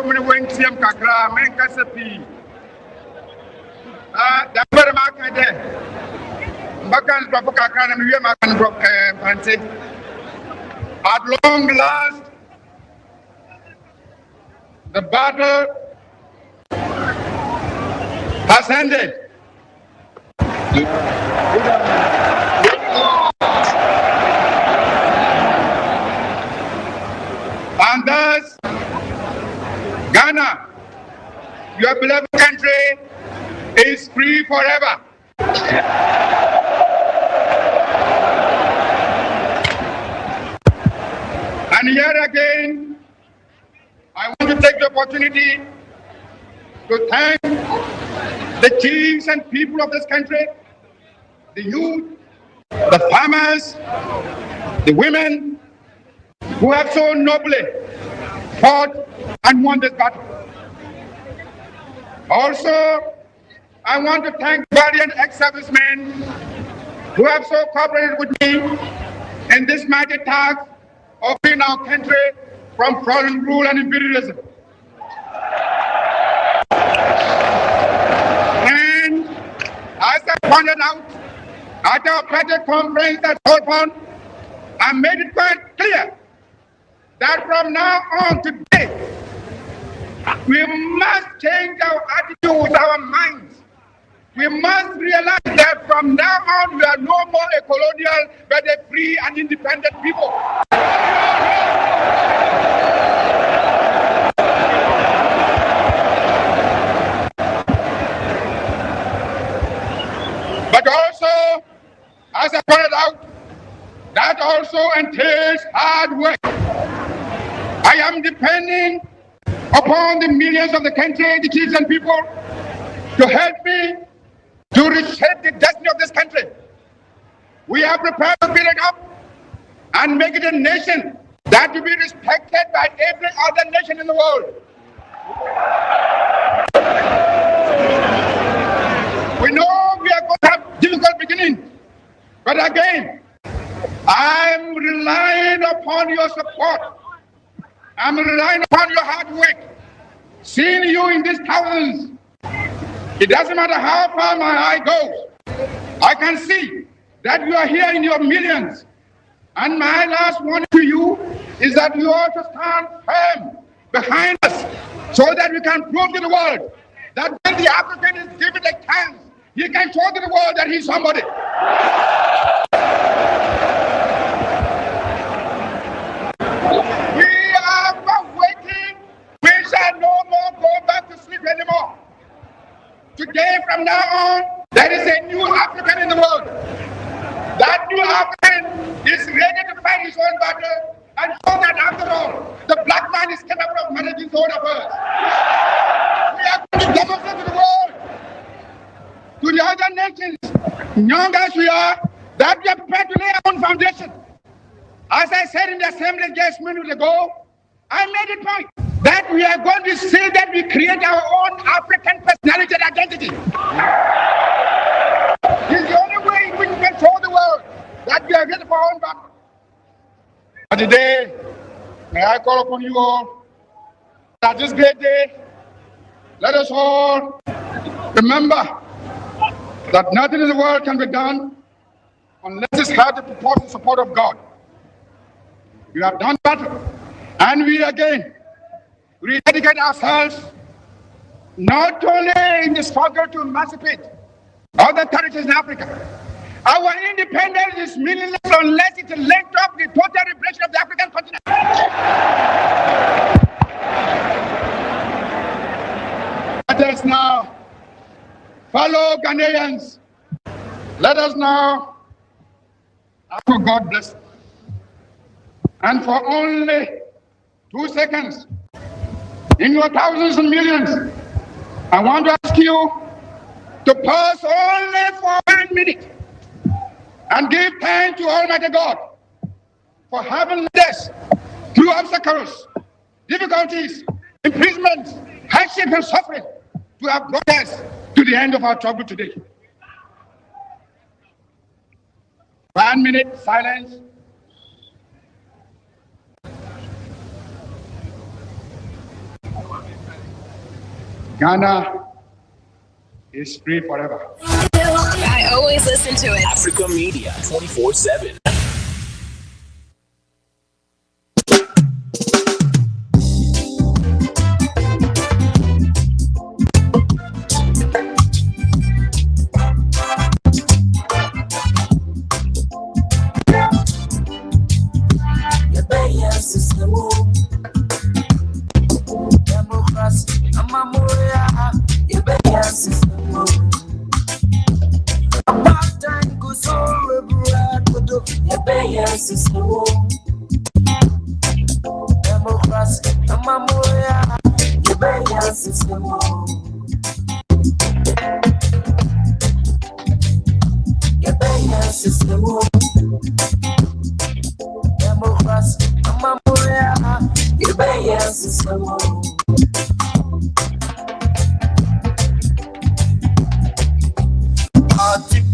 many went to Kakra, Menkasapi. That were market there. Bakan Papa Kakra and we are Fancy. At long last, the battle has ended. And thus, Ghana, your beloved country, is free forever. And here again, I want to take the opportunity to thank the chiefs and people of this country, the youth, the farmers, the women, who have so nobly fought and won this battle. Also, I want to thank valiant ex-servicemen who have so cooperated with me in this mighty task of freeing our country from foreign rule and imperialism. And as I pointed out at our project conference at Holborn, I made it quite clear that from now on today, we must change our attitudes, our minds. We must realize that from now on, we are no more a colonial, but a free and independent people. But also, as I pointed out, that also entails hard work. I am depending upon the millions of the country, the chiefs and people, to help me to reshape the destiny of this country. We are prepared to build it up and make it a nation that will be respected by every other nation in the world. We know we are going to have difficult beginnings, but again, I'm relying upon your support. I'm relying upon your hard work. Seeing you in these thousands, it doesn't matter how far my eye goes. I can see that you are here in your millions. And my last warning to you is that you ought to stand firm behind us so that we can prove to the world that when the African is given a chance, he can show to the world that he's somebody. We are waiting. We shall no more go back to sleep anymore. Today, from now on, there is a new African in the world. That new African is ready to fight his own battle and show that after all, the black man is capable of managing his own affairs. We are going to demonstrate to the world, to the other nations, young as we are, that we are prepared to lay our own foundation. As I said in the assembly just a minute ago, I made a point that we are going to say that we create our own African personality and identity. It's the only way in which we can show the world that we are ready for our own battle. But today, may I call upon you all that this great day, let us all remember that nothing in the world can be done unless it's had the purported support of God. We have done battle, and we again rededicate ourselves not only in the struggle to emancipate other territories in Africa. Our independence is meaningless unless it linked up the total liberation of the African continent. Let us now, fellow Ghanaians, let us now ask for God bless. And for only 2 seconds, in your thousands and millions, I want to ask you to pause only for 1 minute and give thanks to Almighty God for having led us through obstacles, difficulties, imprisonments, hardship and suffering to have brought us to the end of our trouble today. 1 minute silence. Ghana is free forever. I always listen to it. Africa Media 24/7.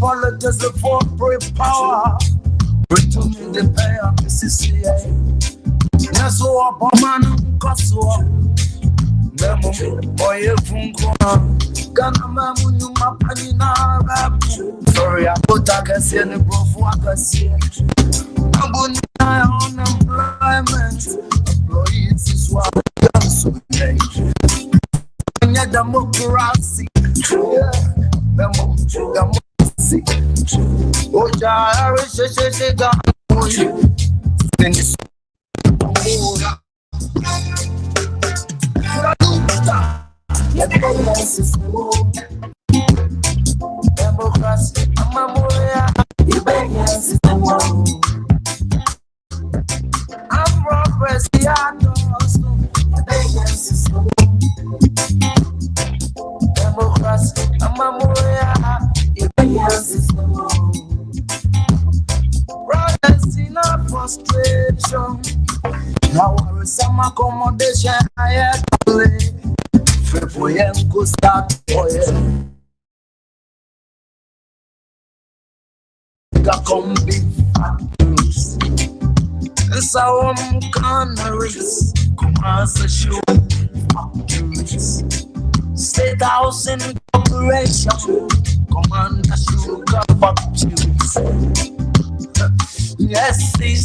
Politics of corporate power. Return the payer, CCA. Yes, so Obama, Kosovo. Memo, boy, Funko. Ghana, Mamu, Mapanina, sorry, I put a case in the growth of a sea. I'm on unemployment. Employees is what I'm so democracy. Memo, democracy. Oh, yeah, frustration. Now there is some accommodation I had to play. For you go start for you. Come big factories. And some canaries. Come as a show factories. State house in corporation. Command the sugar factories. Yes, see.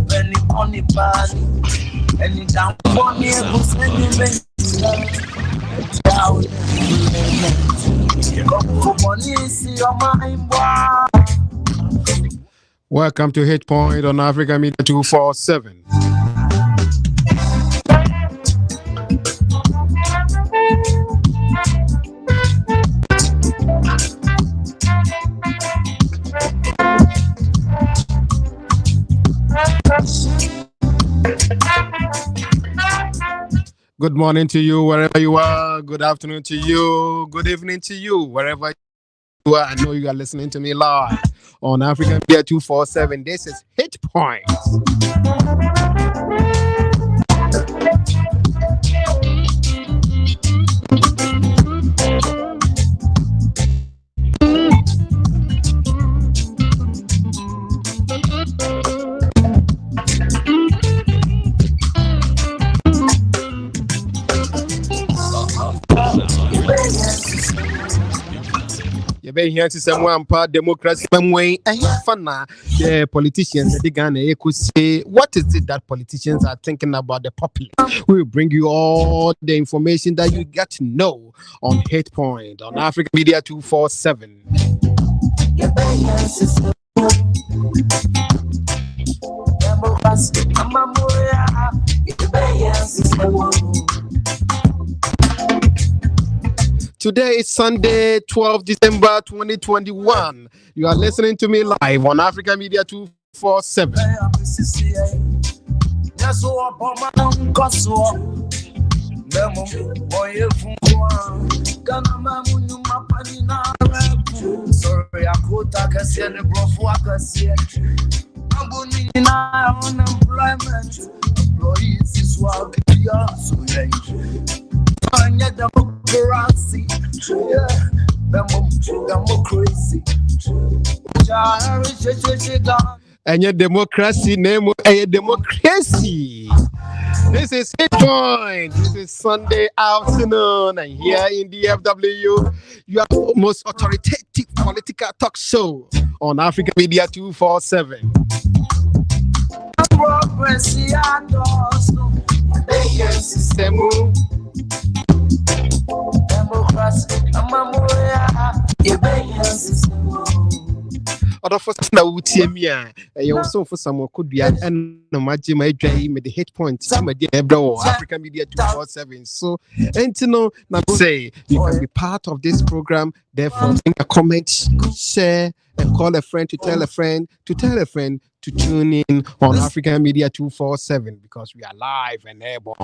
Penny on the body. Any down for me, Welcome to Hit Point on Africa Media 247. Good morning to you, wherever you are. Good afternoon to you. Good evening to you, wherever you are. I know you are listening to me live on African Media 247. This is Hit Point. You're here to someone part democracy way. The politicians the Ghana could say what is it that politicians are thinking about the populace. We will bring you all the information that you get to know on Hit Point on Africa Media 247. Today is Sunday, 12 December 2021. You are listening to me live on Africa Media 247. Sorry, I could I can see the growth I can see. I'm going in unemployment. Employees is what we are so late. Democracy, democracy. And your democracy name a democracy. This is Hit Point. This is Sunday afternoon, and here in DFW, you are the most authoritative political talk show on African Media 247. Other for now, Timia, you also for some Kodua and no magic my dream the hit point, my dear bro, African Media 247. So, and to know, now say you can be part of this program, therefore, make a comment, share, and call a friend to tell a friend to tell a friend to tune in on African Media 247 because we are live and airborne.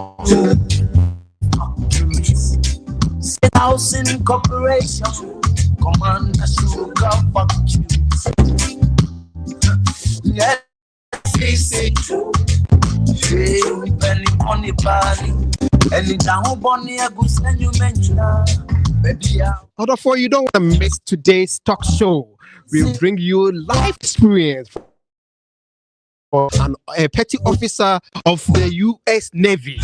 Housing Corporation, Commander Sugar Factory. Yes, it's true. Hey, penny money party. Any down bonny, I go send you mention. Baby, Other for you don't want to miss today's talk show. We'll bring you life experience for a petty officer of the U.S. Navy.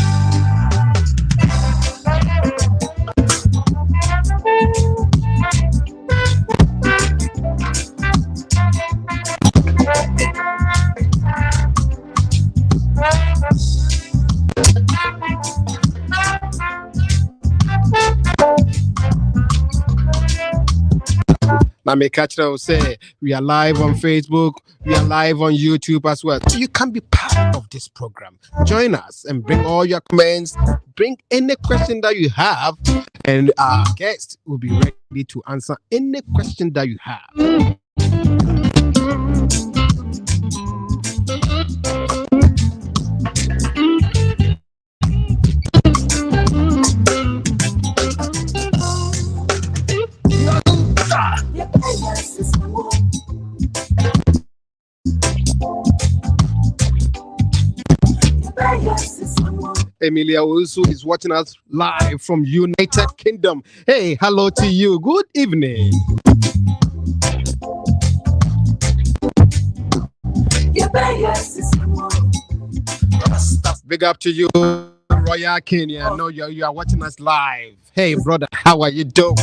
Now, me catch will say we are live on Facebook, we are live on YouTube as well. So you can be part of this program. Join us and bring all your comments, bring any question that you have, and our guest will be ready to answer any question that you have. Emilia also is watching us live from United Kingdom. Hey, hello to you. Good evening. Big up to you, Royal Kenya. I know you are watching us live. Hey, brother, how are you doing?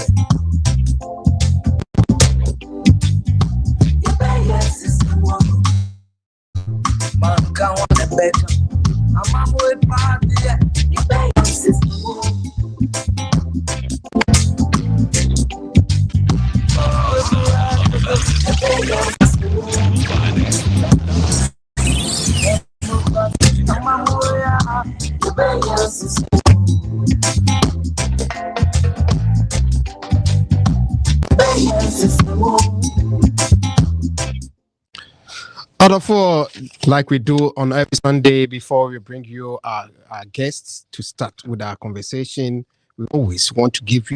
Other for like we do on every Sunday before we bring you our guests to start with our conversation, we always want to give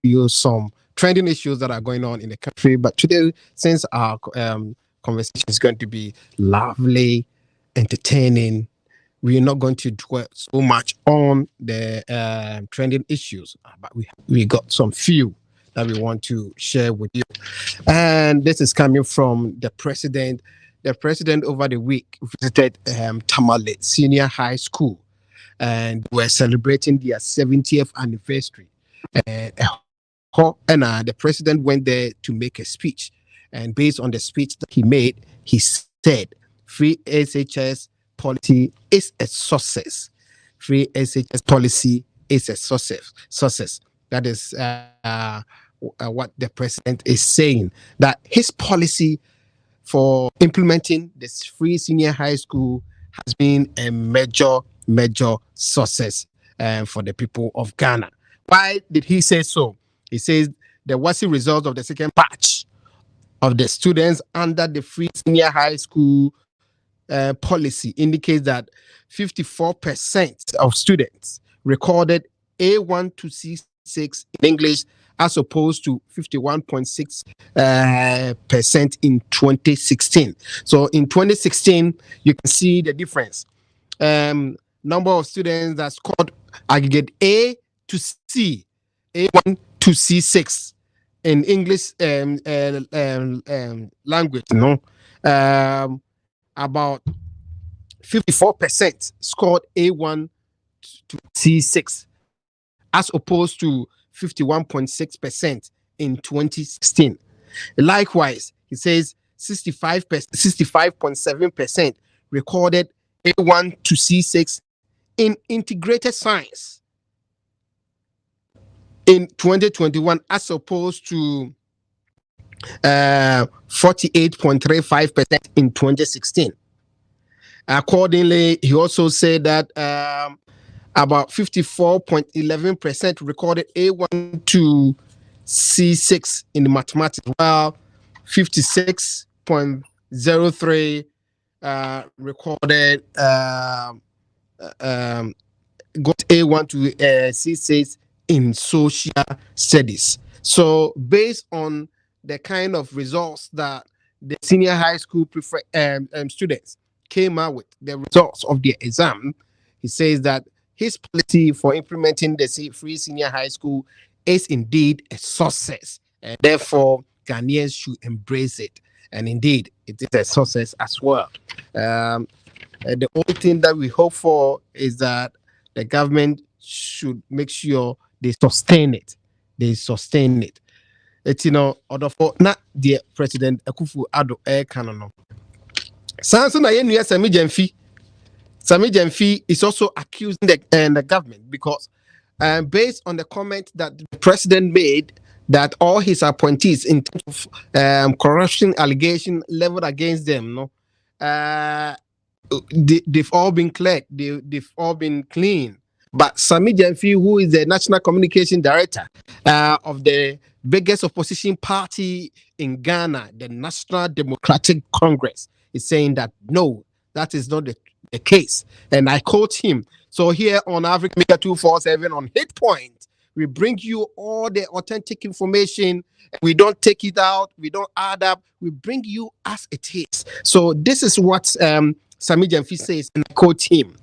you some trending issues that are going on in the country. But today, since our conversation is going to be lively, entertaining, we're not going to dwell so much on the trending issues, but we got some few that we want to share with you. And this is coming from the president. The president over the week visited Tamale Senior High School, and we're celebrating their 70th anniversary. And the president went there to make a speech. And based on the speech that he made, he said, free SHS policy is a success. Free SHS policy is a success. That is what the president is saying, that his policy for implementing this free senior high school has been a major success for the people of Ghana. Why did he say so? He says the WASI result of the second batch of the students under the free senior high school policy indicates that 54% of students recorded A1 to C6 in English, as opposed to 51.6% in 2016. So in 2016, you can see the difference. Number of students that scored aggregate A to C, A1 to C6 in English language, about 54% scored A1 to C6, as opposed to 51.6% in 2016. Likewise, he says 65.7% recorded A1 to C6 in integrated science in 2021, as opposed to 48.35% in 2016. Accordingly, he also said that about 54.11% recorded A1 to C6 in mathematics, while 56.03 recorded got A1 to C6 in social studies. So, based on the kind of results that the senior high school students came out with, the results of their exam, he says that his policy for implementing the free senior high school is indeed a success, and therefore Ghanaians should embrace it. And indeed, it is a success as well. The only thing that we hope for is that the government should make sure they sustain it. It's order for not the President Akufo Addo Kanono. Samson Ayenua Sami Jenfi is also accusing the government because based on the comment that the president made that all his appointees in terms of corruption allegation leveled against them, they've all been cleared. They've all been clean. But Sami Jenfi, who is the National Communication Director of the biggest opposition party in Ghana, the National Democratic Congress, is saying that no, that is not the case. And I quote him. So here on Africa Media 247 on Hit Point, we bring you all the authentic information. We don't take it out. We don't add up. We bring you as it is. So this is what Sami Jenfi says, and I quote him.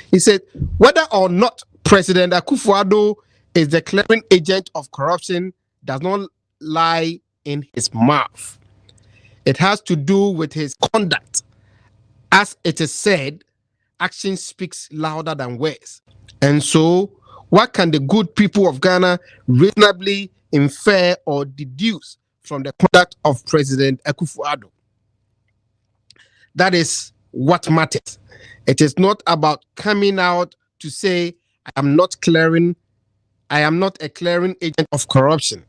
He said, whether or not President Akufo-Addo is the clearing agent of corruption does not lie in his mouth. It has to do with his conduct. As it is said, action speaks louder than words. And so, what can the good people of Ghana reasonably infer or deduce from the conduct of President Akufo-Addo? That is what matters. It is not about coming out to say, I am not a clearing agent of corruption.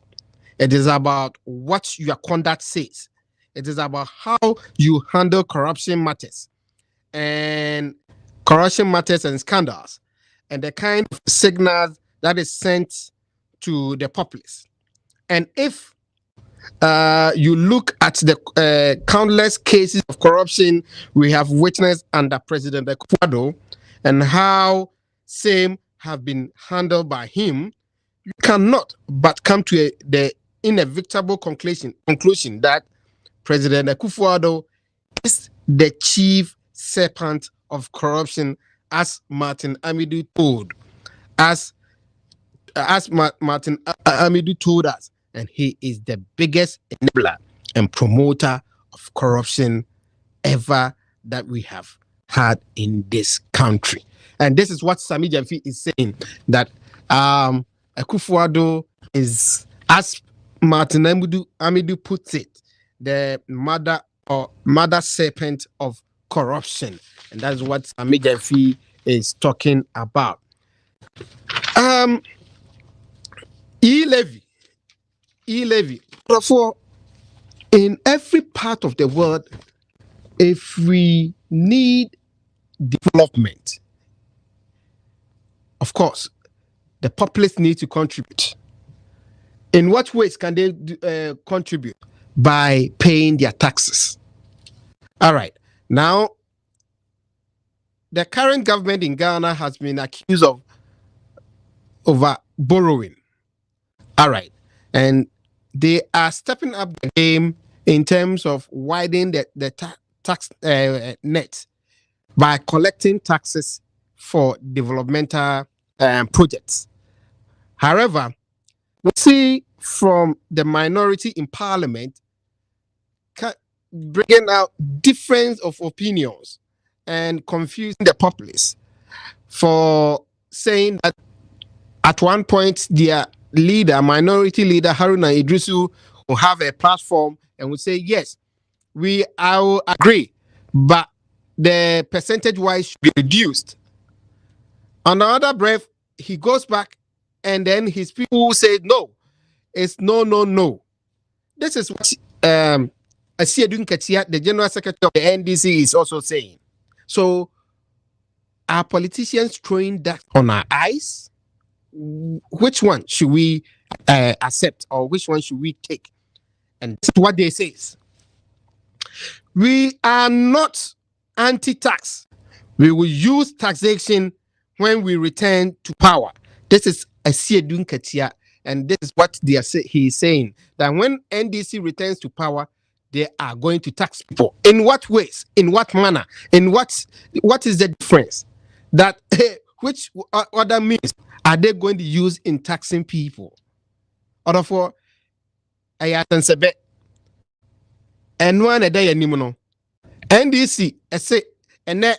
It is about what your conduct says. It is about how you handle corruption matters and scandals, and the kind of signals that is sent to the populace. And if you look at the countless cases of corruption we have witnessed under President Akufo-Addo and how same have been handled by him, you cannot but come to the inevitable conclusion that President Akufo-Addo is the chief serpent of corruption, as Martin Amidu told us, and he is the biggest enabler and promoter of corruption ever that we have had in this country. And this is what Sami Jenfi is saying, that Akufo-Addo is, as Martin Amidu puts it, the mother serpent of corruption. And that's what Sami Jenfi is talking about. E-levy. Therefore, in every part of the world, if we need development, of course, the populace need to contribute. In what ways can they contribute? By paying their taxes. All right. Now, the current government in Ghana has been accused of over borrowing. All right. And they are stepping up the game in terms of widening the tax net by collecting taxes for developmental projects. However, we see from the minority in parliament bringing out difference of opinions and confusing the populace. For saying that at one point their leader, minority leader Haruna Idrisu, will have a platform and will say, yes, I will agree, but the percentage wise should be reduced. On the other breath, he goes back and then his people say, no, it's no. This is what Asiedun Ketia, the General Secretary of the NDC, is also saying. So, are politicians throwing that on our eyes? Which one should we accept, or which one should we take? And this is what they say. We are not anti-tax. We will use taxation when we return to power. This is Asiedun Ketia, and this is what he is saying, that when NDC returns to power, they are going to tax people. In what ways? In what manner? In what is the difference? That which other means are they going to use in taxing people? Or for Ayatansabe and one a day anymore. NDC, I say, and then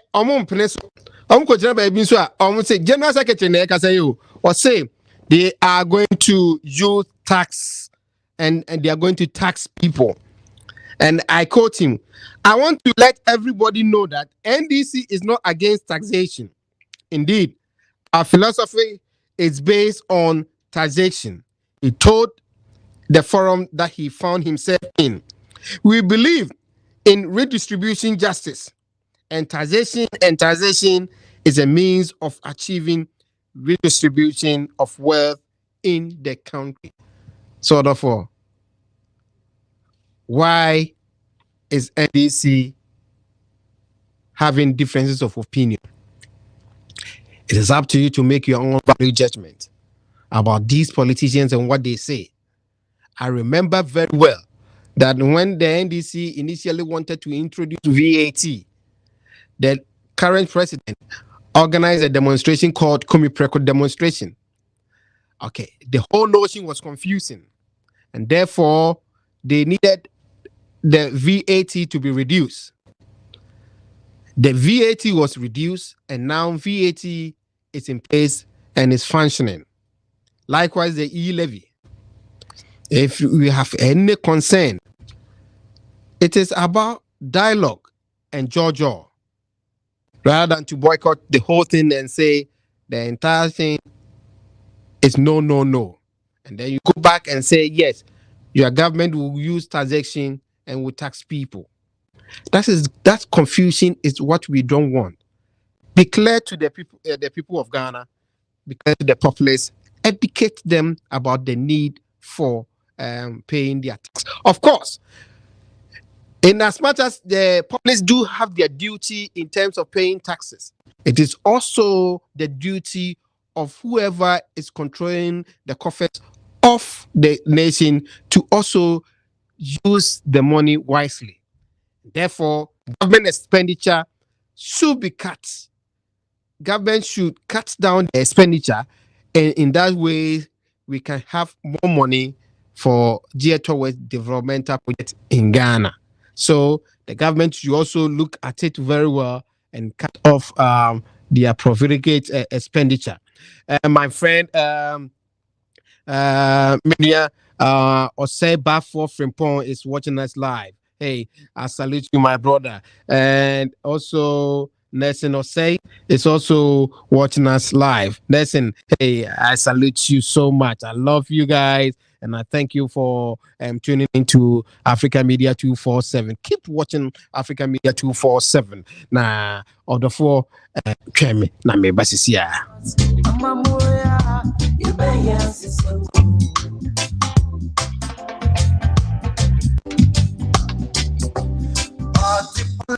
say General Secretary or say they are going to use tax and they are going to tax people. And I quote him, I want to let everybody know that NDC is not against taxation. Indeed, our philosophy is based on taxation. He told the forum that he found himself in. We believe in redistribution justice, and taxation is a means of achieving redistribution of wealth in the country. So therefore, why is NDC having differences of opinion? It is up to you to make your own value judgment about these politicians and what they say. I remember very well that when the NDC initially wanted to introduce VAT, the current president organized a demonstration called Komipreko demonstration. Okay, the whole notion was confusing, and therefore they needed the VAT to be reduced. The VAT was reduced, and now VAT is in place and is functioning. Likewise, the e-levy. If you have any concern, it is about dialogue and jaw, rather than to boycott the whole thing and say the entire thing is no. And then you go back and say, yes, your government will use taxation and will tax people. That confusion is what we don't want. Declare to the people of Ghana, declare to the populace, educate them about the need for paying their tax. Of course, in as much as the populace do have their duty in terms of paying taxes, it is also the duty of whoever is controlling the coffers of the nation to also use the money wisely. Therefore, government expenditure should be cut. Government should cut down the expenditure, and in that way, we can have more money for geared towards developmental projects in Ghana. So the government should also look at it very well and cut off their profligate expenditure. My friend Minia Osei Bafo Frimpong is watching us live. Hey, I salute you, my brother. And also Nelson Osei is also watching us live. Nelson, hey, I salute you so much. I love you guys. And I thank you for tuning into Africa Media 247. Keep watching Africa Media 247. Na order for Kemi na me basisia.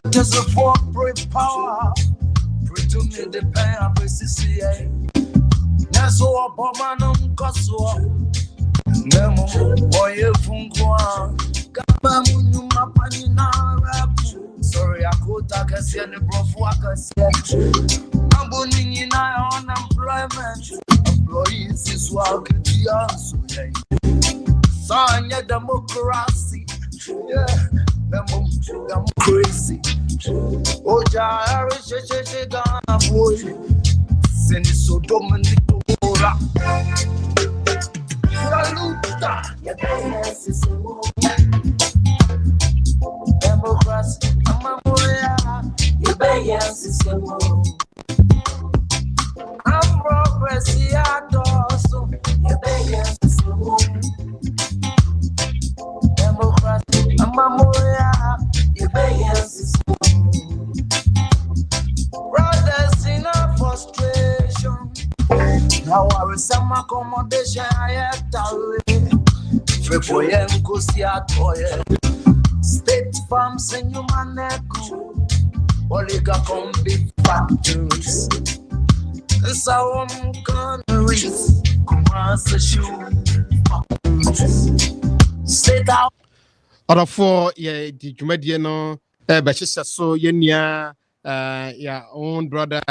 Just a corporate power, pretty me the pay a BCCA. That's all Bomanum Kosoa. Nemo, boy, Funkwa. Kabamu, Mapanina, sorry, I could take a send a brofwaka set. I'm burning in unemployment. Employees is walking the answer. Sanya democracy. Yeah. I'm crazy. Oh, Jari, Ghana boy. Send it so Dominic Ora. Saluta, your guys is democracy. Your bias is I'm progressive, so your bias is democracy. I'm your bias is brothers in a frustration. Now I will some accommodation. I have to State farms and human echo. Oliga come big factories. And so countries. Commerce shoes. State out. Other for the Jumediano, Bachisa so Yenya, your own brother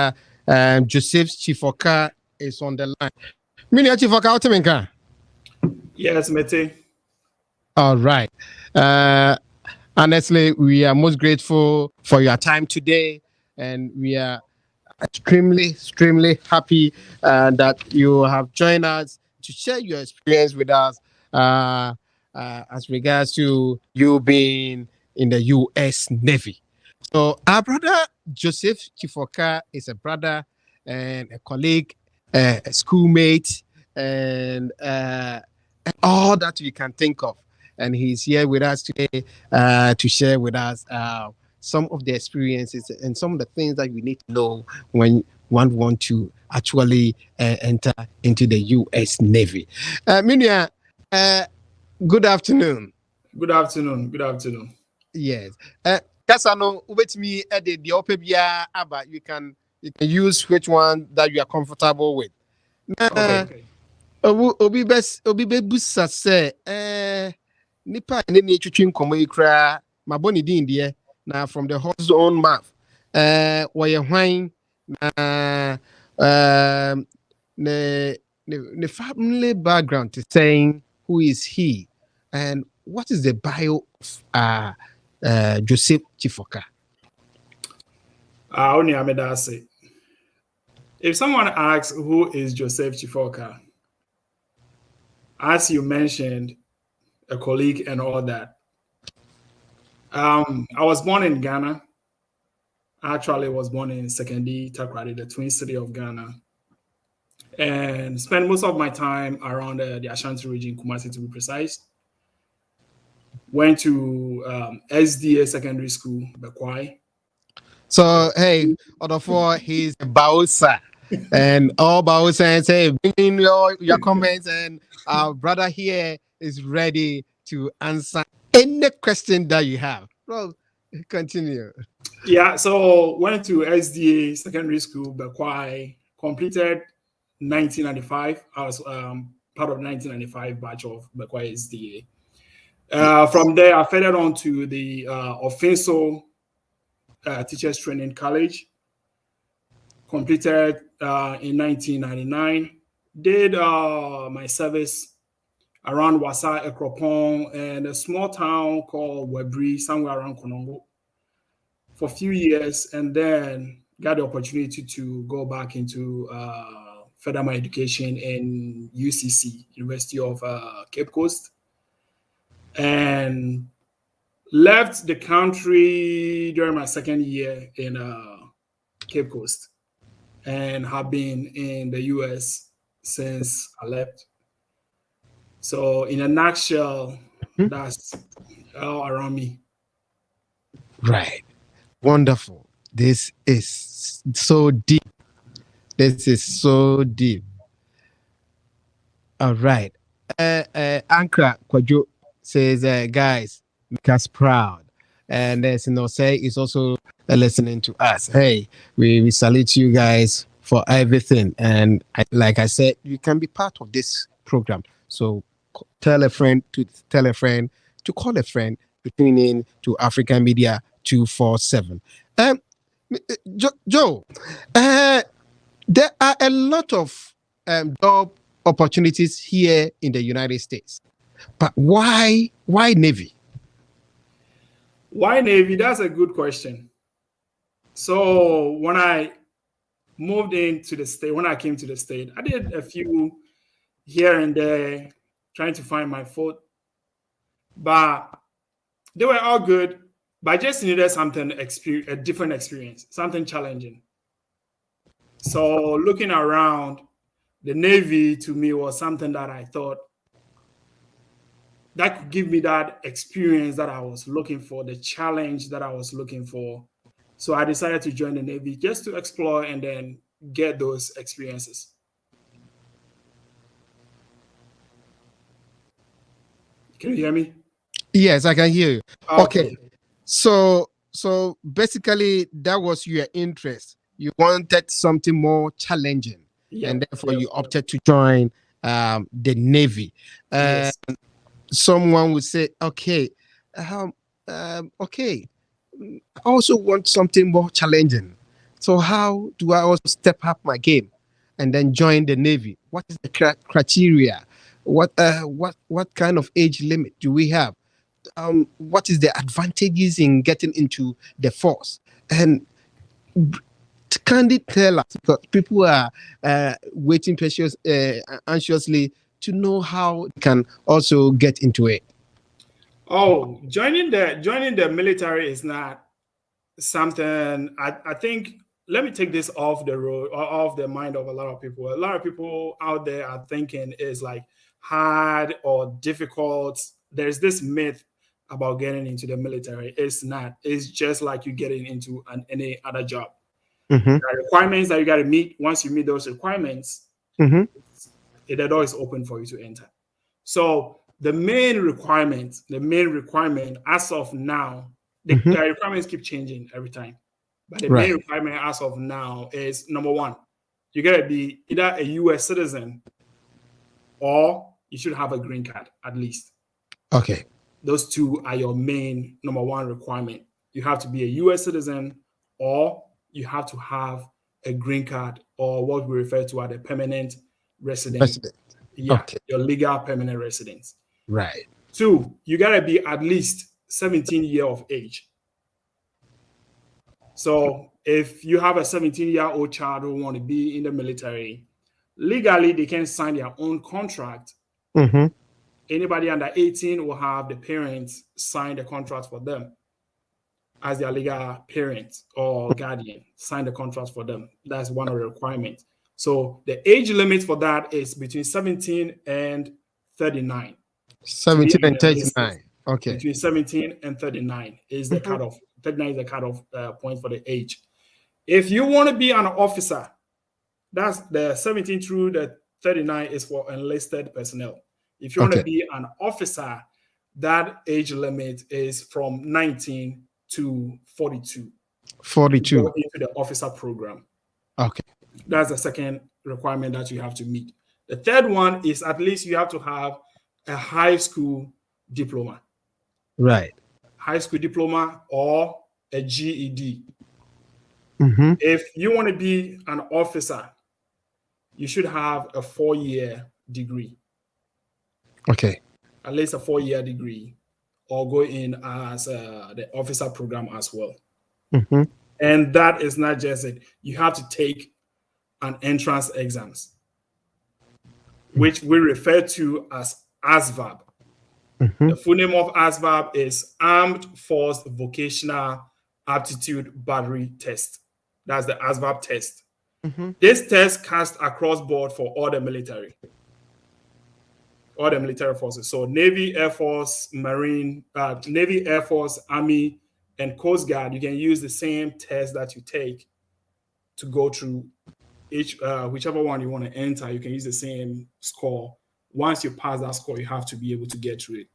Joseph Chifoka is on the line. Minia Chifoka, Oteminka. Yes, Mete. All right. Honestly, we are most grateful for your time today, and we are extremely happy that you have joined us to share your experience with us as regards to you being in the U.S. Navy. So our brother Joseph Chifoka is a brother and a colleague, a schoolmate, and all that we can think of. And he's here with us today to share with us some of the experiences and some of the things that we need to know when one wants to actually enter into the U.S. Navy. Minia, good afternoon. Good afternoon. Good afternoon. Yes. Kasano, with me at the Opebia, but you can use which one that you are comfortable with. Okay. Obi busa say nipa ne ne twetwe nkomo ikra maboni din de na from the horse's own mouth woye hwan na the family background to saying who is he and what is the bio of Joseph Chifoka. Only Amedase. If someone asks who is Joseph Chifoka, as you mentioned, a colleague and all that. I was born in Ghana. I actually was born in Sekondi, Takoradi, the Twin City of Ghana, and spent most of my time around the Ashanti region, Kumasi to be precise. Went to SDA Secondary School, Bekwai. So, hey, other four, he's a Bausa. And all Bausa say, bring in your comments, and our brother here is ready to answer any question that you have. Well, continue. Yeah, so went to SDA Secondary School, Bekwai, completed 1995. I was part of 1995 batch of Bekwai SDA. From there, I fed on to the Offenso Teachers Training College. Completed in 1999. Did my service around Wasa, Ekropon, and a small town called Webri, somewhere around Konongo, for a few years, and then got the opportunity to go back into further my education in UCC, University of Cape Coast, and left the country during my second year in Cape Coast, and have been in the US since I left. So in a nutshell, that's all around me. Right. Wonderful. This is so deep. This is so deep. All right. Ankra Kwajo says, guys, make us proud. And there's say is also listening to us. Hey, we salute you guys for everything. And like I said, you can be part of this program. So tell a friend to tell a friend to call a friend to tune in to African Media 247. Joe, there are a lot of job opportunities here in the United States, but why Navy? Why Navy? That's a good question. So when I moved into the state. When I came to the state, I did a few here and there, trying to find my foot, but they were all good. But I just needed something, a different experience, something challenging. So looking around, the Navy to me was something that I thought that could give me that experience that I was looking for, the challenge that I was looking for. So I decided to join the Navy just to explore and then get those experiences. Can you hear me? Yes, I can hear you. Okay. So basically that was your interest. You wanted something more challenging, and therefore you opted to join the Navy. Yes. Someone would say, okay, okay, I also want something more challenging. So how do I also step up my game and then join the Navy? What is the criteria? What kind of age limit do we have? What is the advantages in getting into the force? And can it tell us, because people are waiting anxiously to know how they can also get into it? Oh, joining the military is not something. I think, let me take this off the road or off the mind of a lot of people. A lot of people out there are thinking it's like hard or difficult. There's this myth about getting into the military. It's not. It's just like you getting into any other job. Mm-hmm. There are requirements that you got to meet. Once you meet those requirements, mm-hmm. the door is open for you to enter. So the main requirement as of now, the requirements keep changing every time. But the main requirement as of now is, number one, you got to be either a U.S. citizen or you should have a green card at least. Okay. Those two are your main number one requirement. You have to be a U.S. citizen or you have to have a green card, or what we refer to as a permanent resident. Yeah, okay. Your legal permanent residence. Right. Two, you got to be at least 17 years of age. So if you have a 17-year-old child who want to be in the military, legally they can sign their own contract. Mm-hmm. Anybody under 18 will have the parents sign the contract for them as their legal parent or guardian, sign the contract for them. That's one of the requirements. So the age limit for that is between 17 and 39. 17 and 39. Okay. Between 17 and 39 is the cutoff. 39 is the cutoff point for the age. If you want to be an officer, that's the 17 through the 39 is for enlisted personnel. If you want to be an officer, that age limit is from 19 to 42. 42. Go into the officer program. Okay. That's the second requirement that you have to meet. The third one is at least you have to have a high school diploma. Right. High school diploma or a GED. Mm-hmm. If you want to be an officer, you should have a 4-year degree. Okay. At least a 4-year degree, or go in as the officer program as well. Mm-hmm. And that is not just it. You have to take an entrance exams, which we refer to as ASVAB. Mm-hmm. The full name of ASVAB is Armed Force Vocational Aptitude Battery Test. That's the ASVAB test. Mm-hmm. This test casts across board for all the military forces. So Navy, Air Force, Marine, Navy, Air Force, Army, and Coast Guard. You can use the same test that you take to go through each, whichever one you want to enter. You can use the same score. Once you pass that score, you have to be able to get through it.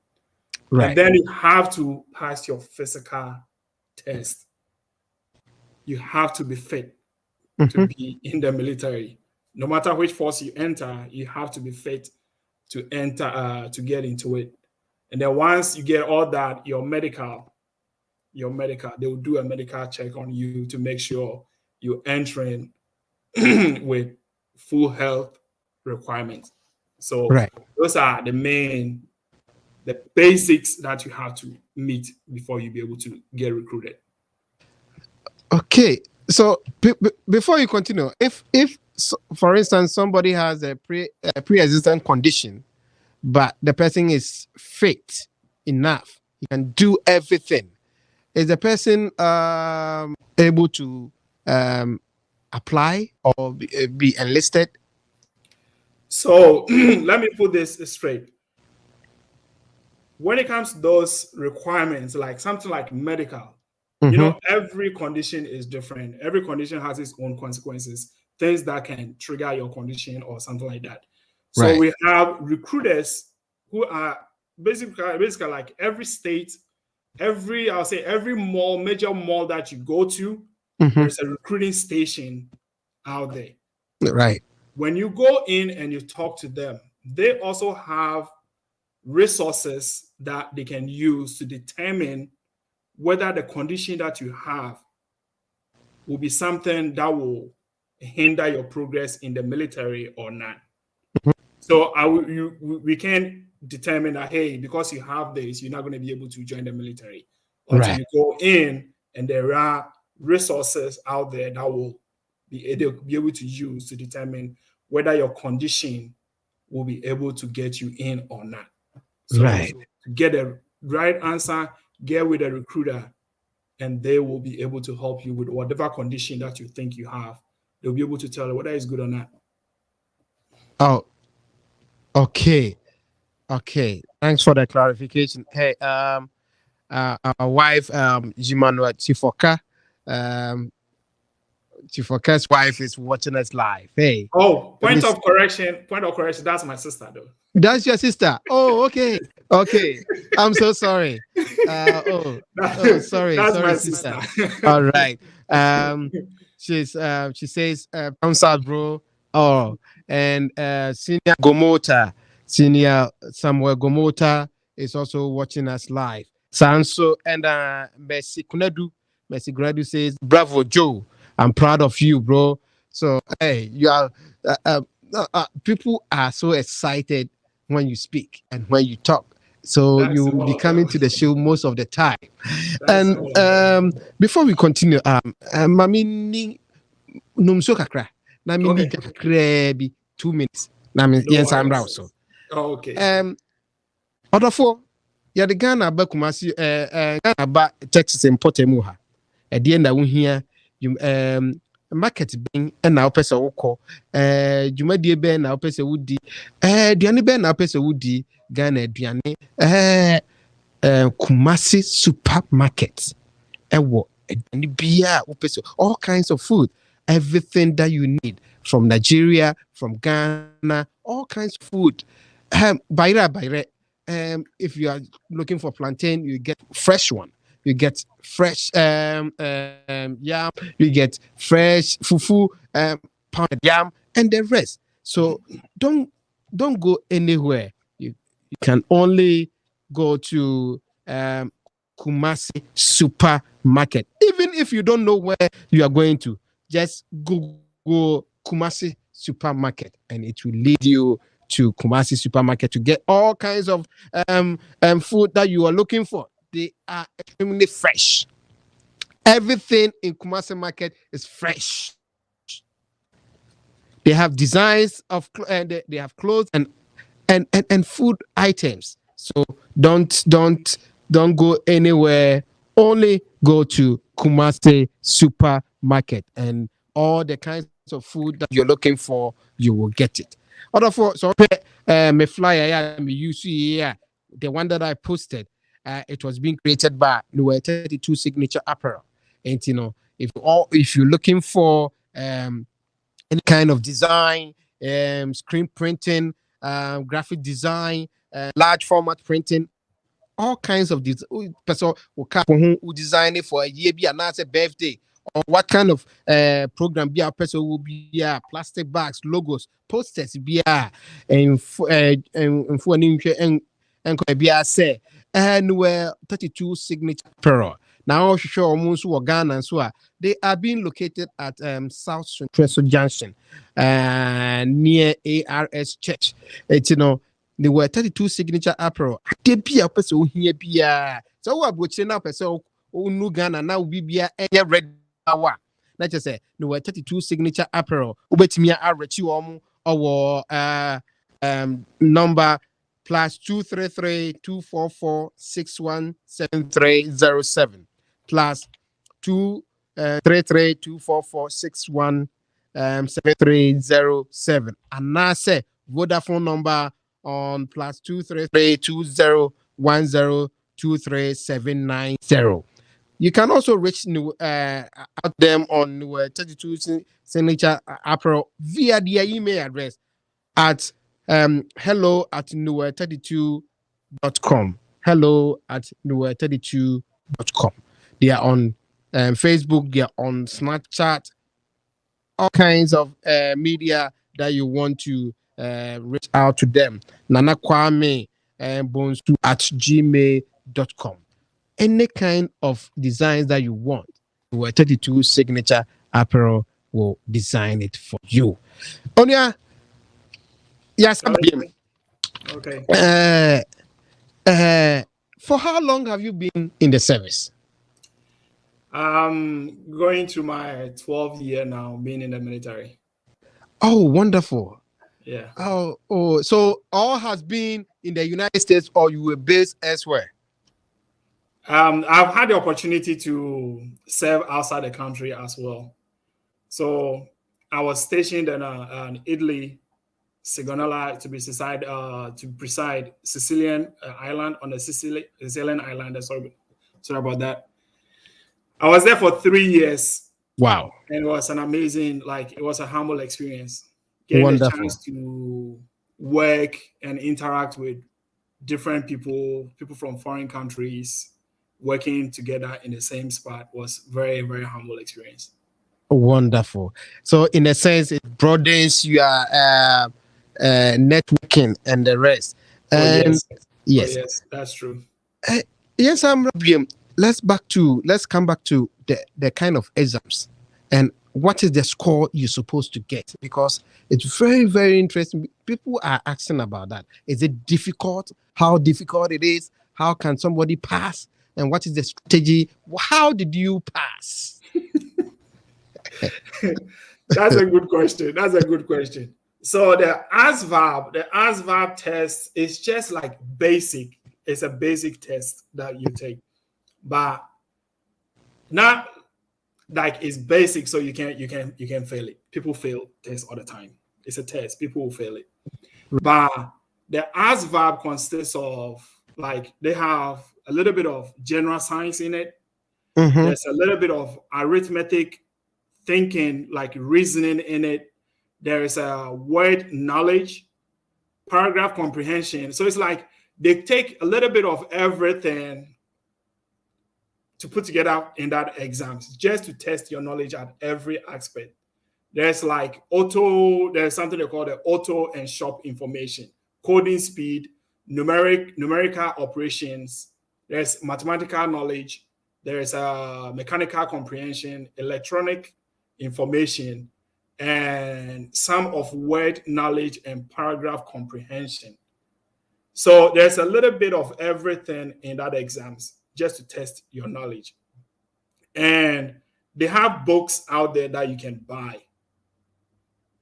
Right. And then you have to pass your physical test. You have to be fit to be in the military. No matter which force you enter, you have to be fit to enter, to get into it. And then once you get all that, your medical, they will do a medical check on you to make sure you're entering with full health requirements. So those are the basics that you have to meet before you be able to get recruited. Okay. So before you continue, if for instance somebody has a pre-existing condition, but the person is fit enough, he can do everything. Is the person able to um, apply or be enlisted? So let me put this straight. When it comes to those requirements, like something like medical, Mm-hmm. every condition is different. Every condition has its own consequences, things that can trigger your condition or something like that. So Right. we have recruiters who are basically like every state, I'll say every mall, major mall that you go to, Mm-hmm. there's a recruiting station out there. Right. When you go in and you talk to them, they also have resources that they can use to determine whether the condition that you have will be something that will hinder your progress in the military or not. So we can determine that, hey, because you have this, you're not going to be able to join the military until Right. you go in, and there are resources out there that will be able to use to determine whether your condition will be able to get you in or not. So Right. to get the right answer, get with a recruiter, and they will be able to help you with whatever condition that you think you have. They'll be able to tell you whether it's good or not. Oh, okay. Okay. Thanks for the clarification. Hey, our wife, Jimano Chifoka, um, Chifoka's wife is watching us live. Hey, Oh, let me point of correction. Point of correction. That's my sister, though. That's your sister. Oh, okay. Okay. I'm so sorry. Sorry. That's Sorry, my sister. sister. All right. She says, "Pound out, bro." Oh, and Senior Samuel Gomota is also watching us live. Sanso and Messi Gradu says, "Bravo, Joe. I'm proud of you, bro." So, hey, you are. People are so excited when you speak and when you talk. So you That's will be all. coming to the show most of the time. That's And all. before we continue, mami ni numso kakra. Na mi ni Okay. kakra bi 2 minutes. Na mi No yen sam worries. so. Oh, okay. Odofo ya de Ghana ba Kumasi Ghana ba Texas importer mu ha. E de na wo hia market ben na wo pese wo kɔ dwumadie ben na wo pese wo di aduane ben na wo pese wo di Ghana aduane Kumasi supermarket ɛwɔ aduane bia wo pese all kinds of food, everything that you need from Nigeria, from Ghana, all kinds of food. Bayre, if you are looking for plantain, you get fresh one. You get fresh yam, you get fresh fufu, pounded yam, and the rest. So don't go anywhere. You can only go to Kumasi supermarket. Even if you don't know where you are going to, just Google Kumasi supermarket and it will lead you to Kumasi supermarket to get all kinds of food that you are looking for. They are extremely fresh. Everything in Kumasi market is fresh. They have designs of they have clothes and food items. So don't go anywhere. Only go to Kumasi supermarket and all the kinds of food that you're looking for, you will get it. Other for so my flyer yeah, me use here, the one that I posted. It was being created by New 32 Signature Apparel. And if you're looking for any kind of design, screen printing, graphic design, large format printing, all kinds of this. Person who design it for a year, be a birthday, or what kind of program be a person will be plastic bags, logos, posters, be and for and be a say and where 32 signature apparel. Now, sure, almost Ghana and so they are being located at South Central Junction, near ARS Church. It's they were 32 signature apparel. They be a person here be so what would you now person who Ghana now we be a red hour. na just say no 32 signature apparel ubetimi arrechi omo or number plus 233-244-617307 plus 233-244-617307 and now say Vodafone number on plus 233-2010-23-790. You can also reach out them on 32 signature apparel via their email address at hello@newer32.com. Hello@newer32.com. They are on Facebook, they are on Snapchat, all kinds of media that you want to reach out to them. Nana Kwame Bonsu at gmail.com. Any kind of designs that you want, Newer 32 signature apparel will design it for you. Onya, yes, Okay. For how long have you been in the service? Going to my 12th year now, being in the military. Oh, wonderful. Yeah. Oh, so all has been in the United States or you were based elsewhere? I've had the opportunity to serve outside the country as well. So I was stationed in Italy, Sigonella, to preside Sicilian island on the Sicilian island. Sorry about that. I was there for 3 years. Wow. And it was an amazing, it was a humble experience. Getting Wonderful. the chance to work and interact with different people from foreign countries, working together in the same spot was very, very humble experience. Wonderful. So in a sense, it broadens your networking and the rest. And yes, that's true. Yes, let's come back to the kind of exams and what is the score you're supposed to get, because it's very, very interesting. People are asking about that. Is it difficult? How difficult it is? How can somebody pass? And what is the strategy? How did you pass? That's a good question. So the ASVAB test is just like basic. It's a basic test that you take, but not like it's basic, so you can fail it. People fail tests all the time. It's a test. People will fail it. But the ASVAB consists of they have a little bit of general science in it. Mm-hmm. There's a little bit of arithmetic thinking, like reasoning in it. There is a word knowledge, paragraph comprehension. So it's like they take a little bit of everything to put together in that exam, just to test your knowledge at every aspect. There's there's something they call the auto and shop information, coding speed, numerical operations. There's mathematical knowledge. There's mechanical comprehension, electronic information, and some of word knowledge and paragraph comprehension. So there's a little bit of everything in that exams just to test your knowledge. And they have books out there that you can buy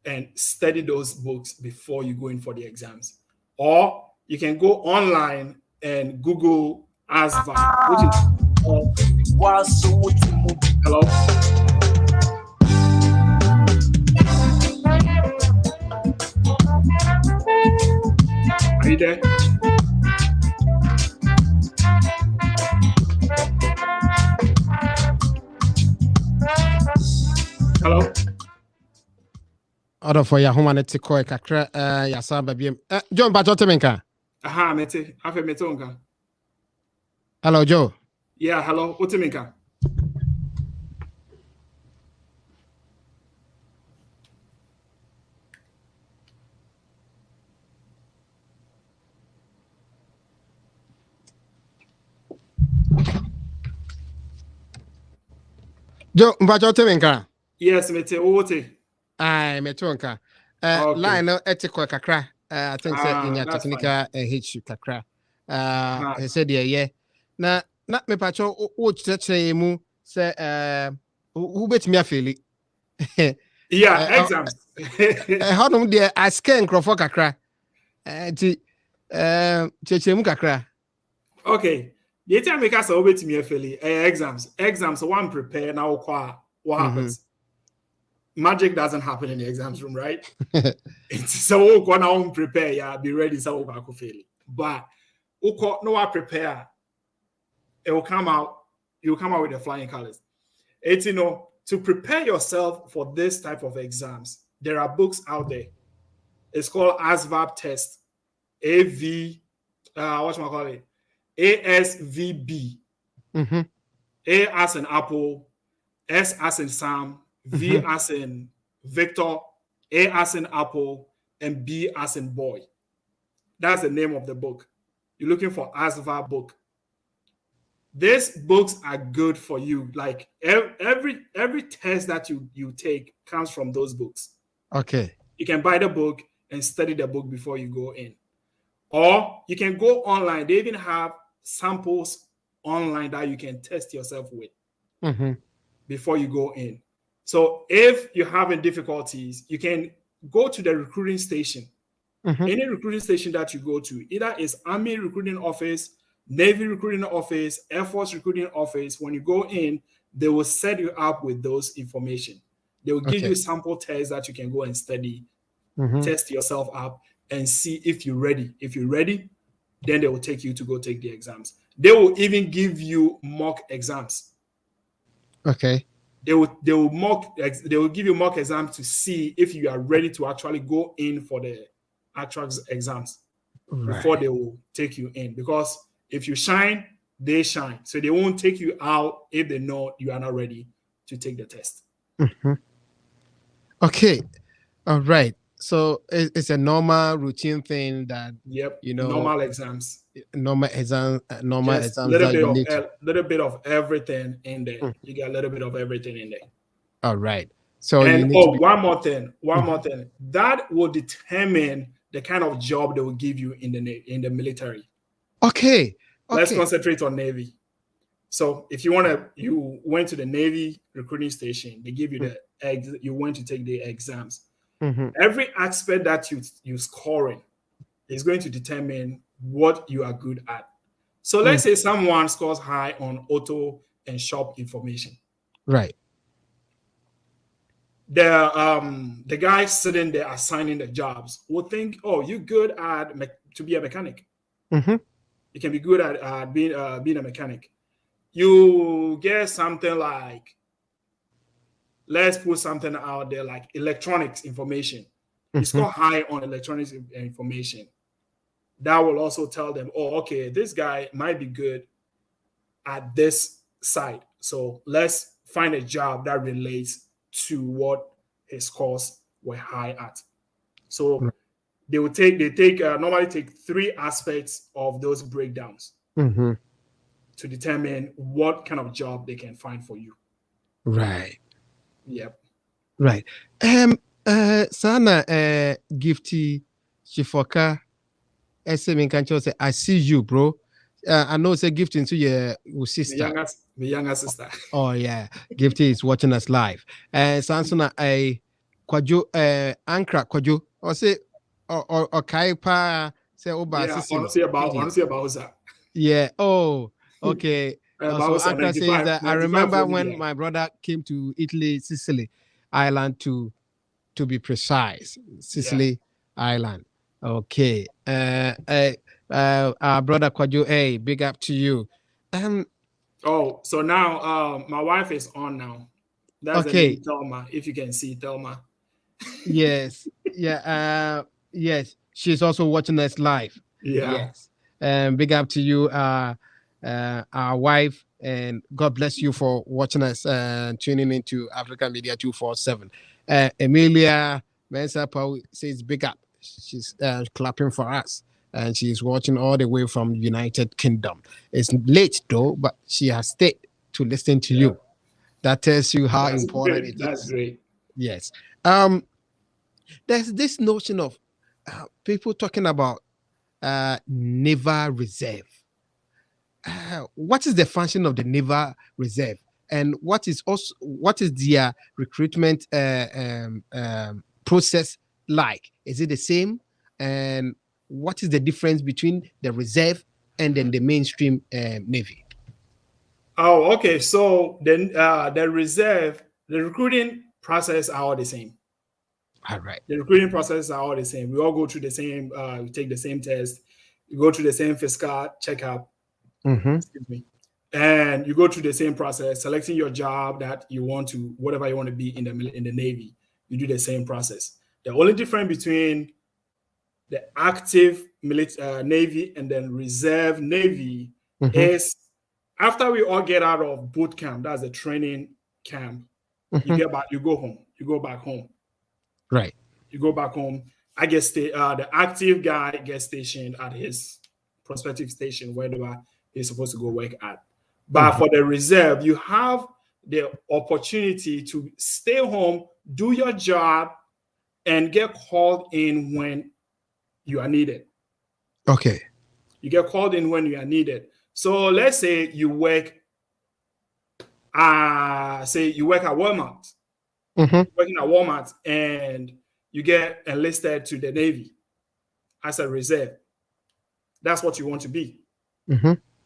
and study those books before you go in for the exams. Or you can go online and Google ASVAB, which is hello? Are you there? Hello? Order for your humanity koi kakra yasaba biem. John Bajotemenka. Aha, mete. Afe metonka. Hello, Joe. Yeah, hello. Utemenka. Joe Bajotemenka. Yes, mete. Owote. Aye, metonka. Okay. Line no etiko kakra. I think say in your that's technical hitch kakra. He said yeah. Na me pacho o cheche mu say who bet me afeli. Yeah, exams. How do they ask Crawford kakra? Chechemu kakra. Okay. The time make us over to me exams. Exams, so one prepare now. What happens? Magic doesn't happen in the exams room, right? So we now prepare, yeah, be ready. So we can fail. But no one prepare. It will come out. You'll come out with the flying colors. It's to prepare yourself for this type of exams. There are books out there. It's called ASVAB test. AV. What should I call it? ASVB. A as in Apple, S as in Sam, V as in Victor, A as in Apple, and B as in boy. That's the name of the book. You're looking for ASVA book. These books are good for you. Like every test that you take comes from those books. Okay. You can buy the book and study the book before you go in. Or you can go online. They even have samples online that you can test yourself with before you go in. So if you're having difficulties, you can go to the recruiting station. Any recruiting station that you go to, either is Army recruiting office, Navy recruiting office, Air Force recruiting office. When you go in, they will set you up with those information. They will give you sample tests that you can go and study, test yourself up, and see if you're ready. If you're ready, then they will take you to go take the exams. They will even give you mock exams. Okay. They will give you mock exams to see if you are ready to actually go in for the actual exams before they will take you in. Because if you shine, they shine. So they won't take you out if they know you are not ready to take the test. Okay. All right. So it's a normal routine thing that normal exams. Normal exams little bit of everything in there. You get a little bit of everything in there. All right. So one more thing. That will determine the kind of job they will give you in the military. Okay. Let's concentrate on Navy. So if you went to the Navy recruiting station, they give you you went to take the exams. Every aspect that you scoring is going to determine what you are good at. So let's say someone scores high on auto and shop information. Right. The guy sitting there assigning the jobs will think, oh, you're good at to be a mechanic. You can be good at being a mechanic. You get something like, let's put something out there like electronics information. You score high on electronics information. That will also tell them, oh, okay, this guy might be good at this side. So let's find a job that relates to what his scores were high at. So they normally take 3 aspects of those breakdowns to determine what kind of job they can find for you. Right. Yep. Right. Sana Gifty Shifoka say I see you, bro. I know it's a gift into your sister. The younger sister. Oh yeah. Gifty is watching us live. Sansona Kwajo Ankra Kwajo or say or Kaipa say Oba honestly about that. Yeah. Oh, okay. So Ankra says that I remember when my brother came to Italy, Sicily, Island to be precise. Sicily Island. Okay. Our brother Kwajo, hey, big up to you. So now my wife is on now. That's okay. Thelma, if you can see Thelma. Yes. Yeah. Yes. She's also watching us live. Yeah. Yes. Big up to you, our wife, and God bless you for watching us and tuning into African Media 247. Emilia Mensah says big up. She's clapping for us, and she's watching all the way from United Kingdom. It's late though, but she has stayed to listen to you. That tells you how important it is. That's great. Yes. There's this notion of people talking about Naval Reserve. What is the function of the Naval Reserve? and what is their recruitment process like? Is it the same? And what is the difference between the reserve and then the mainstream Navy? Oh, okay. So then the reserve, the recruiting process are all the same. All right. The recruiting processes are all the same. We all go through the same, we take the same test, you go through the same physical checkup, excuse me, and you go through the same process, selecting your job that you want to, whatever you want to be in the Navy. You do the same process. The only difference between the active Navy and then reserve Navy is after we all get out of boot camp, that's the training camp, you get back, you go home, you go back home. Right. You go back home. I guess the active guy gets stationed at his prospective station, wherever he's supposed to go work at. But for the reserve, you have the opportunity to stay home, do your job, and get called in when you are needed. Okay. You get called in when you are needed. So let's say you work, you work at Walmart. Working at Walmart, and you get enlisted to the Navy as a reserve. That's what you want to be.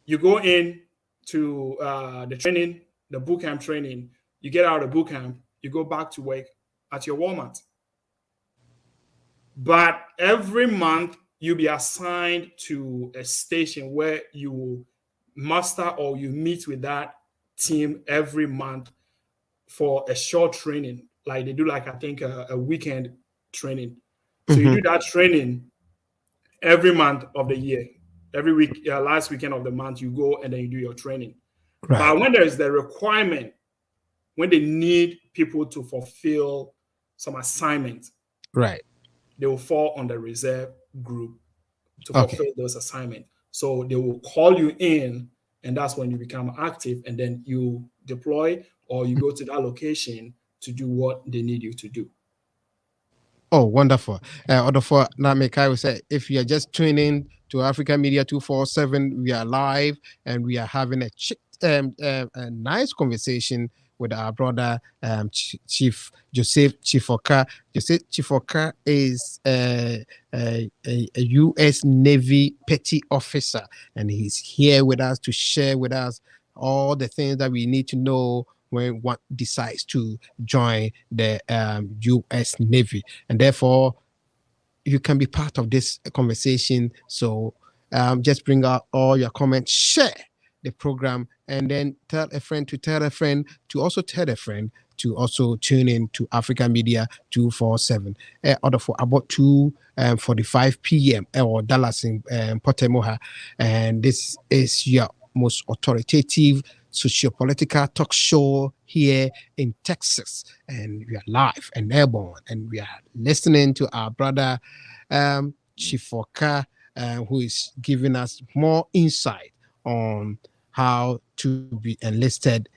You go in to the training, the boot camp training. You get out of boot camp, you go back to work at your Walmart. But every month, you'll be assigned to a station where you will muster or you meet with that team every month for a short training. Like they do, like I think a weekend training. So you do that training every month of the year. Every week, last weekend of the month, you go and then you do your training. Right. But when there's the requirement, when they need people to fulfill some assignments, right, they will fall on the reserve group to fulfill those assignments. So they will call you in, and that's when you become active, and then you deploy or you go to that location to do what they need you to do. Oh, wonderful. Order for Namekai will say, if you are just tuning to Africa Media 247, we are live and we are having a nice conversation with our brother Chief Joseph Chifoka. Joseph Chifoka is a U.S. Navy petty officer, and he's here with us to share with us all the things that we need to know when one decides to join the U.S. Navy. And therefore, you can be part of this conversation. So just bring out all your comments, share the program, and then tell a friend to tell a friend to also tell a friend to also tune in to Africa Media 247. Order for about 2:45 p.m. or Dallas in Potemoha. And this is your most authoritative socio-political talk show here in Texas, and we are live and airborne, and we are listening to our brother Chifoka, who is giving us more insight on how to be enlisted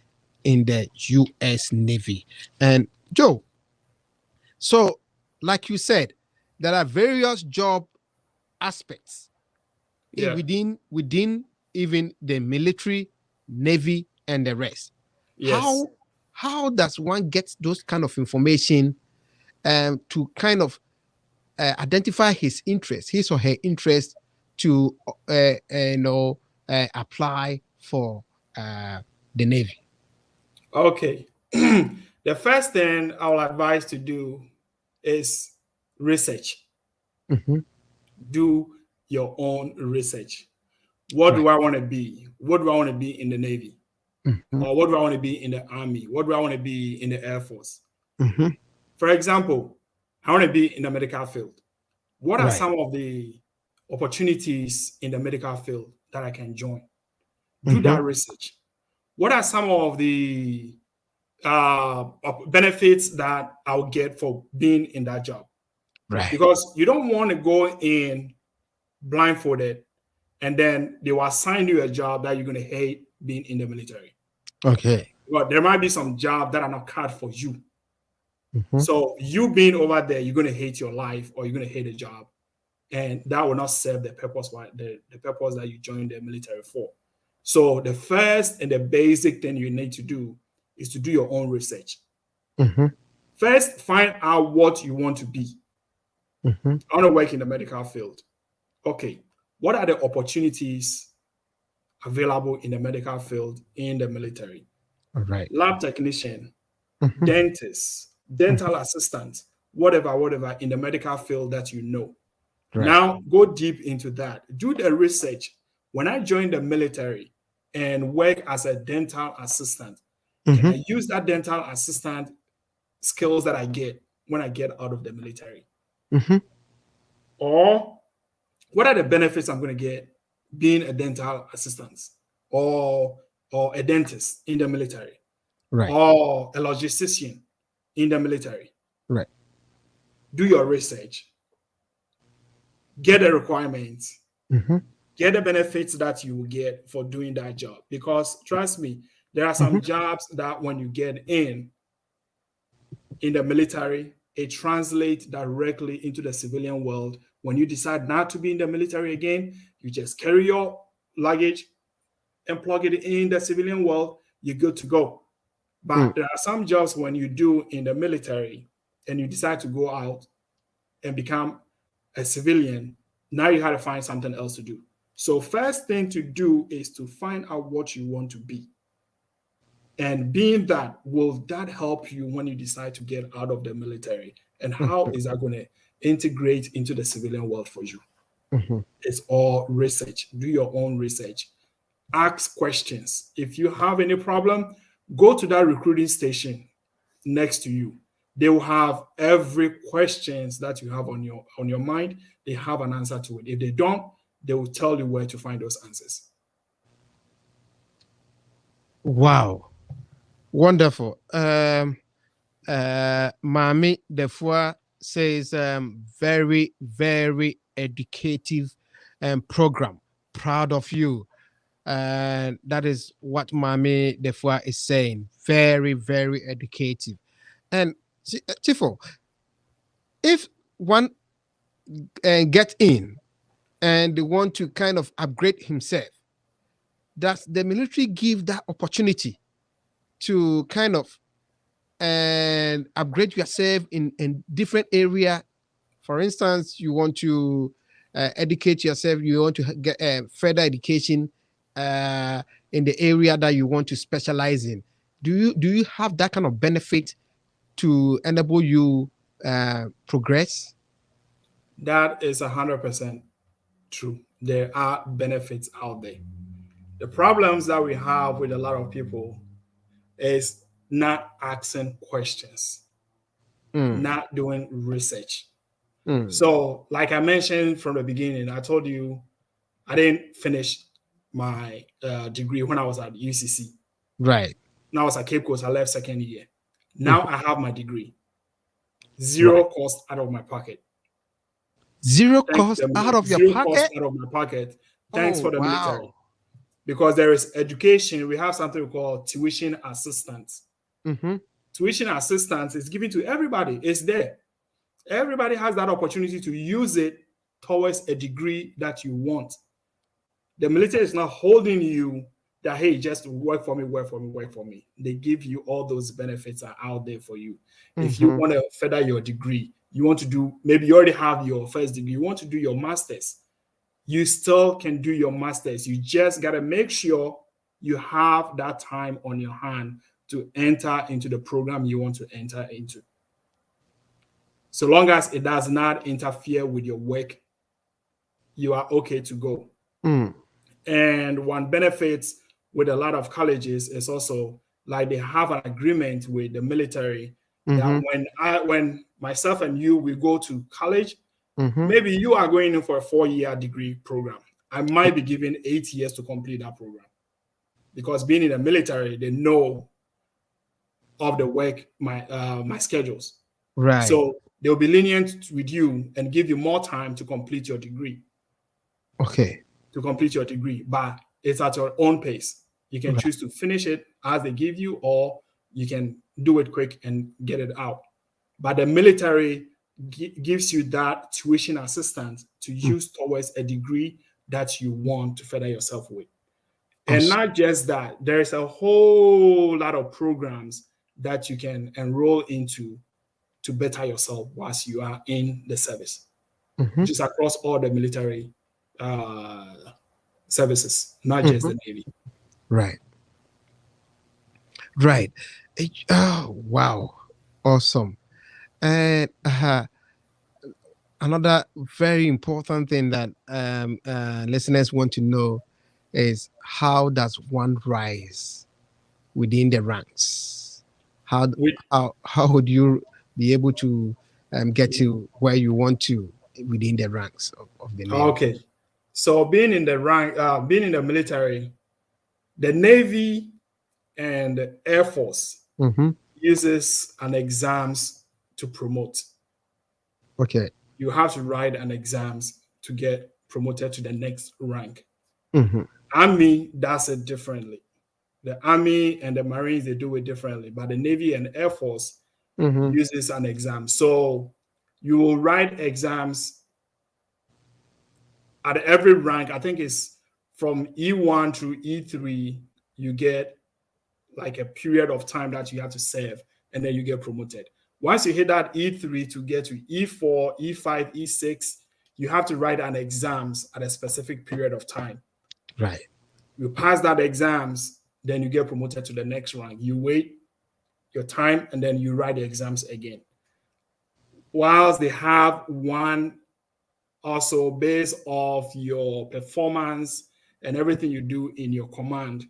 in the U.S. Navy. And Joe, so like you said, there are various job aspects within even the military, Navy, and the rest. Yes. How does one get those kind of information to kind of identify his or her interest to apply for the Navy? Okay. The first thing I will advise to do is research. Do your own research. What do I want to be? What do I want to be in the Navy? Or what do I want to be in the Army? What do I want to be in the Air Force? For example, I want to be in the medical field. What are some of the opportunities in the medical field that I can join? Do that research. What are some of the benefits that I'll get for being in that job? Right. Because you don't want to go in blindfolded and then they will assign you a job that you're going to hate being in the military. Okay. Well, there might be some jobs that are not cut for you. So you being over there, you're going to hate your life or you're going to hate a job. And that will not serve the purpose the purpose that you joined the military for. So the first and the basic thing you need to do is to do your own research. Mm-hmm. First, find out what you want to be. Mm-hmm. I want to work in the medical field. Okay, what are the opportunities available in the medical field in the military? All right. Lab technician, Mm-hmm. dentist, dental assistant, whatever in the medical field that you know. Right. Now go deep into that. Do the research. When I joined the military and work as a dental assistant, can I use that dental assistant skills that I get when I get out of the military? Mm-hmm. Or what are the benefits I'm going to get being a dental assistant or a dentist in the military? Right. Or a logistician in the military? Right. Do your research. Get the requirements. Mm-hmm. Get the benefits that you will get for doing that job. Because trust me, there are some jobs that when you get in the military, it translates directly into the civilian world. When you decide not to be in the military again, you just carry your luggage and plug it in the civilian world, you're good to go. But there are some jobs when you do in the military and you decide to go out and become a civilian, now you have to find something else to do. So first thing to do is to find out what you want to be. And being that, will that help you when you decide to get out of the military? And how is that going to integrate into the civilian world for you? It's all research. Do your own research. Ask questions. If you have any problem, go to that recruiting station next to you. They will have every questions that you have on your mind. They have an answer to it. If they don't, they will tell you where to find those answers. Wow. Wonderful. Mami Defua says very, very educative program. Proud of you. And that is what Mami Defua is saying. Very, very educative. And Tifo, if one get in and they want to kind of upgrade himself, does the military give that opportunity to kind of and upgrade yourself in different area? For instance, you want to educate yourself, you want to get further education in the area that you want to specialize in. Do you have that kind of benefit to enable you progress? That is 100% true. There are benefits out there. The problems that we have with a lot of people is not asking questions, not doing research. So, like I mentioned from the beginning, I told you I didn't finish my degree when I was at UCC. Right. Now I was at Cape Coast. I left second year. Now I have my degree. Zero cost out of my pocket. Zero cost out of your pocket? Cost out of my pocket. Thanks for the military. Because there is education. We have something we call tuition assistance. Tuition assistance is given to everybody. It's there. Everybody has that opportunity to use it towards a degree that you want. The military is not holding you that, hey, just work for me, work for me, work for me. They give you all those benefits are out there for you. If you want to further your degree, you want to do, maybe you already have your first degree, you want to do your master's, you still can do your master's. You just got to make sure you have that time on your hand to enter into the program you want to enter into. So long as it does not interfere with your work, you are okay to go. And one benefit with a lot of colleges is also like they have an agreement with the military that when myself and you, we go to college, maybe you are going in for a 4-year degree program. I might be given 8 years to complete that program. Because being in the military, they know of the work, my schedules. Right. So they'll be lenient with you and give you more time to complete your degree. Okay. To complete your degree, but it's at your own pace. You can choose to finish it as they give you, or you can do it quick and get it out. But the military gives you that tuition assistance to use towards a degree that you want to further yourself with. And not just that, there's a whole lot of programs that you can enroll into to better yourself whilst you are in the service, which is across all the military services, not just the Navy. Right. Right. Oh, wow. Awesome. And another very important thing that listeners want to know is, how does one rise within the ranks? How would you be able to get to where you want to within the ranks of the Navy? Okay. So being in the rank, being in the military, the Navy and the Air Force uses an exams to promote. Okay. You have to write an exams to get promoted to the next rank. Army does it differently. The Army and the Marines, they do it differently, but the Navy and Air Force uses an exam. So you will write exams at every rank. I think it's from E1 through E3, you get like a period of time that you have to serve, and then you get promoted. Once you hit that E3 to get to E4, E5, E6, you have to write an exams at a specific period of time. Right. You pass that exams, then you get promoted to the next rank. You wait your time, and then you write the exams again. Whilst they have one also based off your performance and everything you do in your command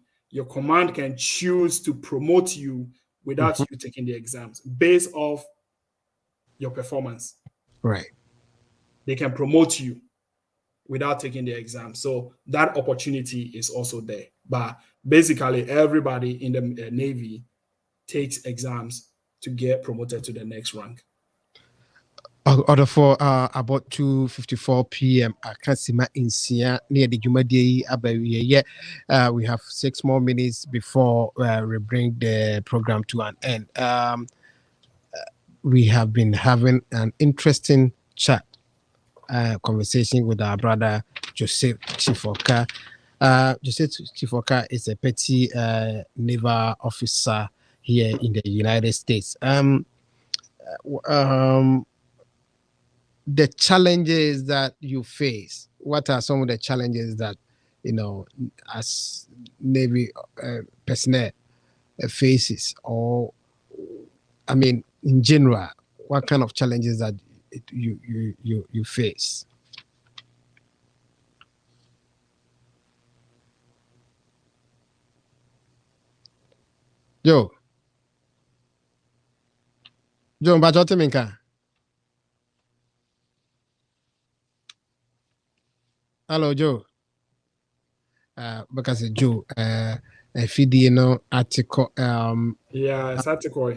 can choose to promote you without you taking the exams based off your performance. Right. They can promote you without taking the exam. So that opportunity is also there. But basically, everybody in the Navy takes exams to get promoted to the next rank. Order for about 2:54 p.m. I can't see my insia near the Jumadi Abawi. We have 6 more minutes before we bring the program to an end. We have been having an interesting chat, conversation with our brother Joseph Chifoka. Joseph Chifoka is a petty naval officer here in the United States. The challenges that you face, what are some of the challenges that, as Navy personnel faces, or, I mean, in general, what kind of challenges that you face? Joe, Mbajote Minka. Hello, Joe. Because Joe, if you know article, yeah, it's article.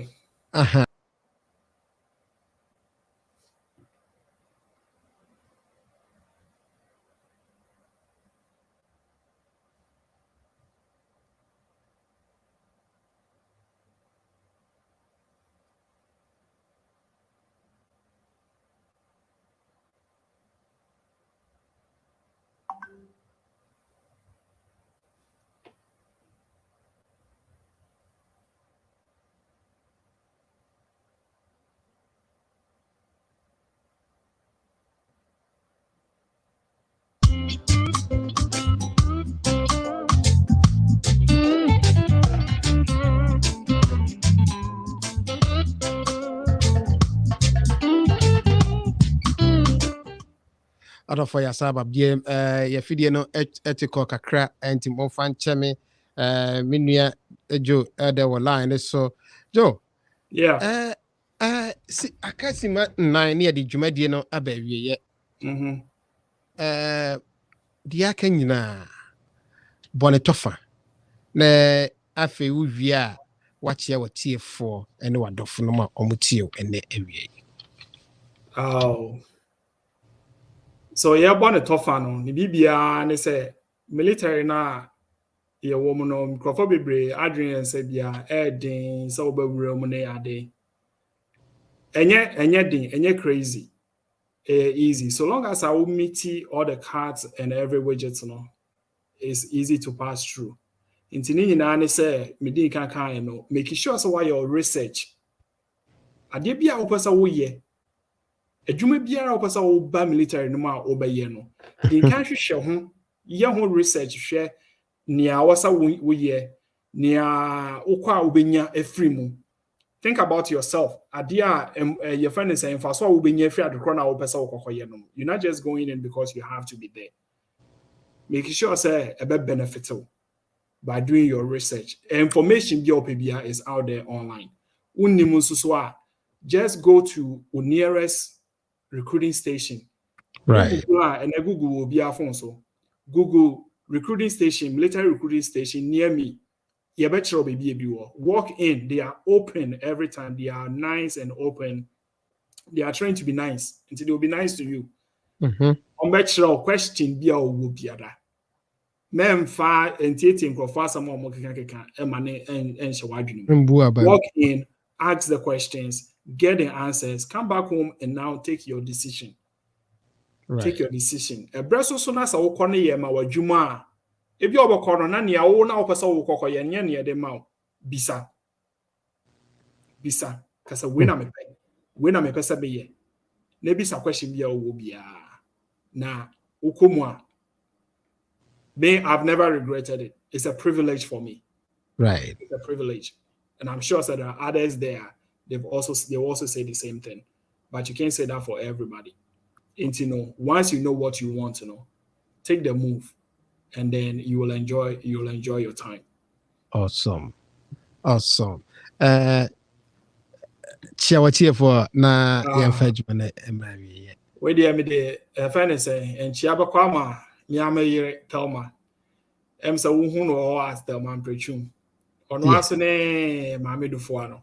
Other for your sabab, your video no ethical kakra and Tim Ofan Chemi, Minia, Joe, there were line. So, Joe, yeah, see, I can't see my 9 near the Jumadiano Abbey yet. The Akena Bonetofa. Ne Afe Uvia, watch your tier 4 and what dofunoma omutio and the area. Oh. So yeah, born a tough one. The Bibia and they say military na ye woman on Crawford Adrian said yeah, Edding, so be Romane ade. And yet crazy. Easy. So long as I will meet all the cards and every widget, it's easy to pass through. Nti ni nyina ne say me din kan no make sure so why your research. Ade bia wo pesa wo ye. Adwuma biara wo pesa wo ba military no ma wo ba ye no. Din kan hwehwe ho, ye ho research hwɛ nia wasa wo ye, nia ukwa ubenya efri mu. Think about yourself. Adia your friend is saying for so ubenya efri adekro na wo pesa wo kokoye no. You're not just going in because you have to be there. Make sure say a bit beneficial by doing your research. Information BOPBA is out there online. Just go to the nearest recruiting station. Right. And Google will be a phone. So Google recruiting station, military recruiting station near me. Walk in, they are open every time. They are nice and open. They are trying to be nice until they will be nice to you. Question be will be other. Men far and tietting for some more walk in, ask the questions, get the answers, come back home and now take your decision. Right. Take your decision. A breast so nice a corner yema wa juma. If you have a corner, nani a own now person will cock ya near the mouth. Bisa. Because a winner me pay. Winner me pesa be ye. Nebisa question be a will be na ukumwa. Me, I've never regretted it. It's a privilege for me. Right. It's a privilege. And I'm sure that there are others there. They also say the same thing. But you can't say that for everybody. And once you know what you want to know, take the move. And then you will enjoy your time. Awesome. Chiawachi for na yamfajman emrawi. Where the me fairness and Chiaba Kwama, Yama Telma. Emsa Wuhun or ask the man prechum. Or no asune Mammy Dufuano.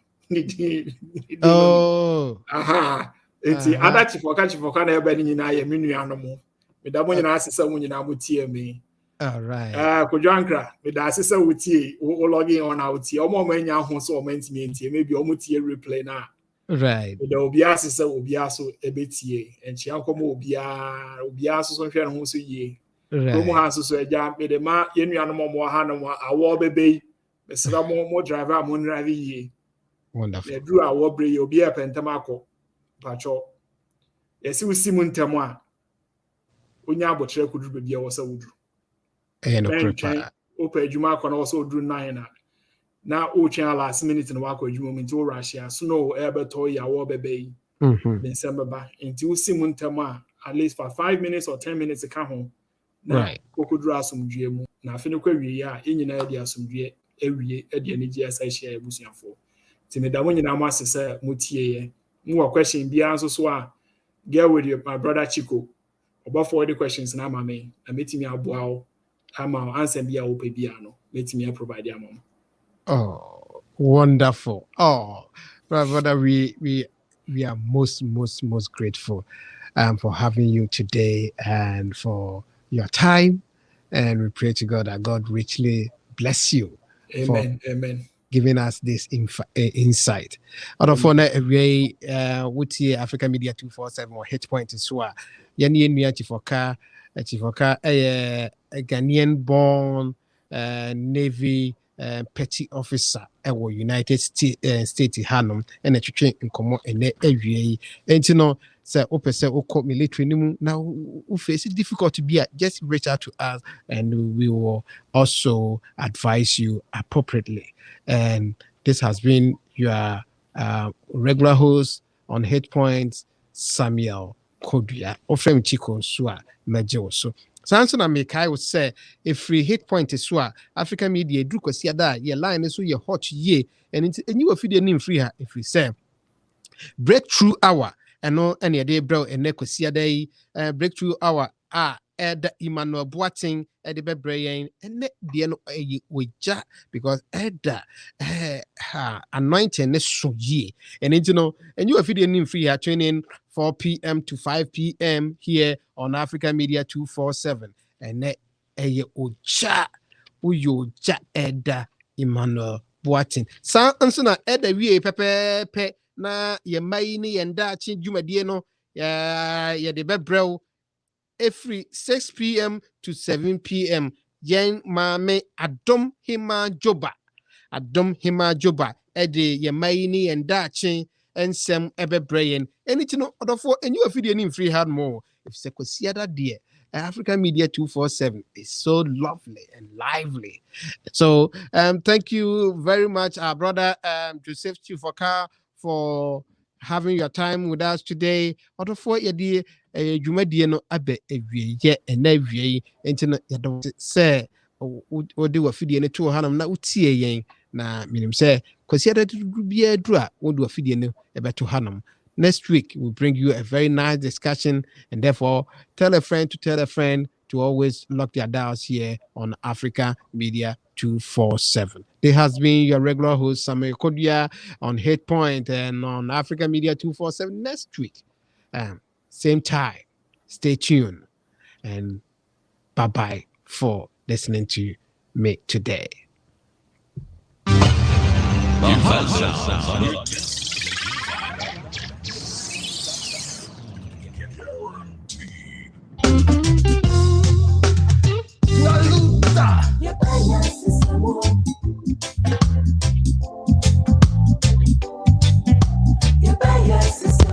Oh, aha. It's the other chief for catch for kind of bedding in I minu animal. With that one, ask someone in our tear me. all right. Kojankra, with the assessor with tea, logging on our tea, or more men young so meant me, maybe almost here replay now. Right. There will be assessor will be also a bit ye, and she uncle will be also some fair who say ye. Romo has so a jam with the ma, yen animal more hanama, a war baby, the Sramo more driver, moon ravi ye. Wonderful. They drew a wobble, you'll be a pentamaco. Pacho. Yes, we see Muntamwa. Unya botre could be also wood. And a Ope Juma can also do 9. Now, Ocha last minute and walk with you into Russia. Snow, ever toy, a war baby. Then summer back until Simuntama, at least for 5 minutes or 10 minutes to come home. Right. Cocoa some GM. Now, Finique, in an idea some every year at the NGS I share Busian for. Timida when you now must say, Mutier. More question be answered so get with my brother Chico. About 40 questions now, my man. I meet me up wow. I'm answer be a piano. Let me provide your mom. Oh, wonderful. Oh, brother, we are most grateful for having you today and for your time. And we pray to God that God richly bless you. Amen. Giving us this insight. Out of one way, Wuti Africa Media 247 or Hit Point is why Yanni Chifoka, a Ghanaian born Navy petty officer at United States Hanum and a train in common and and you know. Say, open say, call military now. We face it difficult to be at. Just reach out to us, and we will also advise you appropriately. And this has been your regular host on Hit Points, Samuel Kodua, Ofrem Chico Sua Majo. So, Sanson and Mekai would say, if free Hit Point is Sua, African media, Druko Siada, your line is so your hot ye, and you will feed your name free if we say breakthrough hour. And no any day bro and nekosia day breakthrough hour Ed Emmanuel Boating at the bebrain and the no wija because Edda anointing is so ye and you know and you are feeding free here tuning 4 p.m. to 5 p.m. here on Africa Media 247 and net a oja uyoja Edda Emmanuel Boating sa ansuna Edda we pepe na ye mai ni yenda chi dwumadie no ye de bebrɛw every 6 p.m. to 7 p.m. yen maame adom hima joba ede ye maini and dachi ensem ebebrayen anything odofo enyu afidie ni free hard more if sekosiada dear African Media 247 is so lovely and lively. So thank you very much, our brother Joseph Chifoka, for having your time with us today. Odofo yedi dwumadie no abe ewie and ewie enti no yado say odi wafidie ne to hanam na utie yen na minim say kwasiada bia dru a wodi wafidie ne ebeto hanam. Next week we'll bring you a very nice discussion, and therefore tell a friend to always lock their dials here on Africa Media 247. This has been your regular host Samuel Kodua on Hit Point and on Africa Media 247 next week. Same time. Stay tuned and bye-bye for listening to me today. The